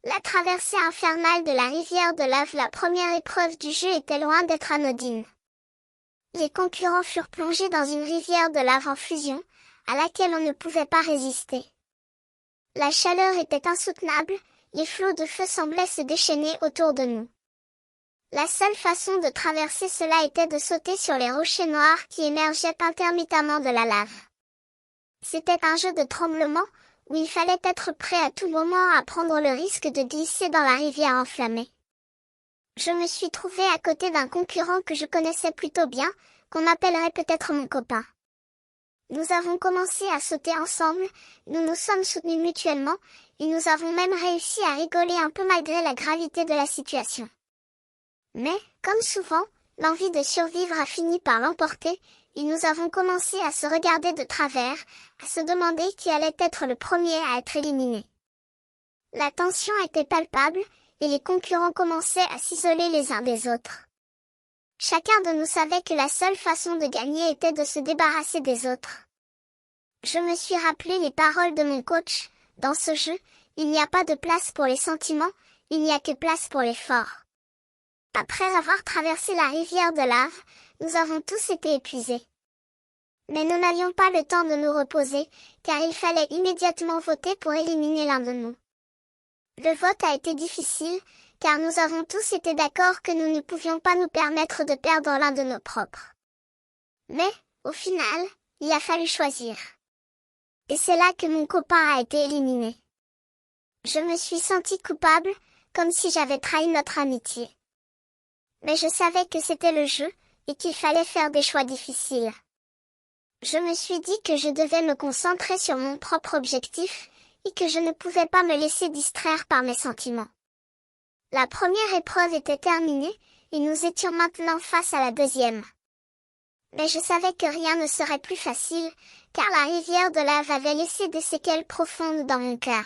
La traversée infernale de la rivière de lave, la première épreuve du jeu, était loin d'être anodine. Les concurrents furent plongés dans une rivière de lave en fusion, à laquelle on ne pouvait pas résister. La chaleur était insoutenable, les flots de feu semblaient se déchaîner autour de nous. La seule façon de traverser cela était de sauter sur les rochers noirs qui émergeaient intermittemment de la lave. C'était un jeu de tremblement, où il fallait être prêt à tout moment à prendre le risque de glisser dans la rivière enflammée. Je me suis trouvé à côté d'un concurrent que je connaissais plutôt bien, qu'on appellerait peut-être mon copain. Nous avons commencé à sauter ensemble, nous nous sommes soutenus mutuellement, et nous avons même réussi à rigoler un peu malgré la gravité de la situation. Mais, comme souvent, l'envie de survivre a fini par l'emporter, et nous avons commencé à se regarder de travers, à se demander qui allait être le premier à être éliminé. La tension était palpable, et les concurrents commençaient à s'isoler les uns des autres. Chacun de nous savait que la seule façon de gagner était de se débarrasser des autres. Je me suis rappelé les paroles de mon coach: dans ce jeu, il n'y a pas de place pour les sentiments, il n'y a que place pour les forts. Après avoir traversé la rivière de lave, nous avons tous été épuisés. Mais nous n'avions pas le temps de nous reposer, car il fallait immédiatement voter pour éliminer l'un de nous. Le vote a été difficile, car nous avons tous été d'accord que nous ne pouvions pas nous permettre de perdre l'un de nos propres. Mais, au final, il a fallu choisir. Et c'est là que mon copain a été éliminé. Je me suis sentie coupable, comme si j'avais trahi notre amitié. Mais je savais que c'était le jeu, et qu'il fallait faire des choix difficiles. Je me suis dit que je devais me concentrer sur mon propre objectif, et que je ne pouvais pas me laisser distraire par mes sentiments. La première épreuve était terminée, et nous étions maintenant face à la deuxième. Mais je savais que rien ne serait plus facile, car la rivière de lave avait laissé des séquelles profondes dans mon cœur.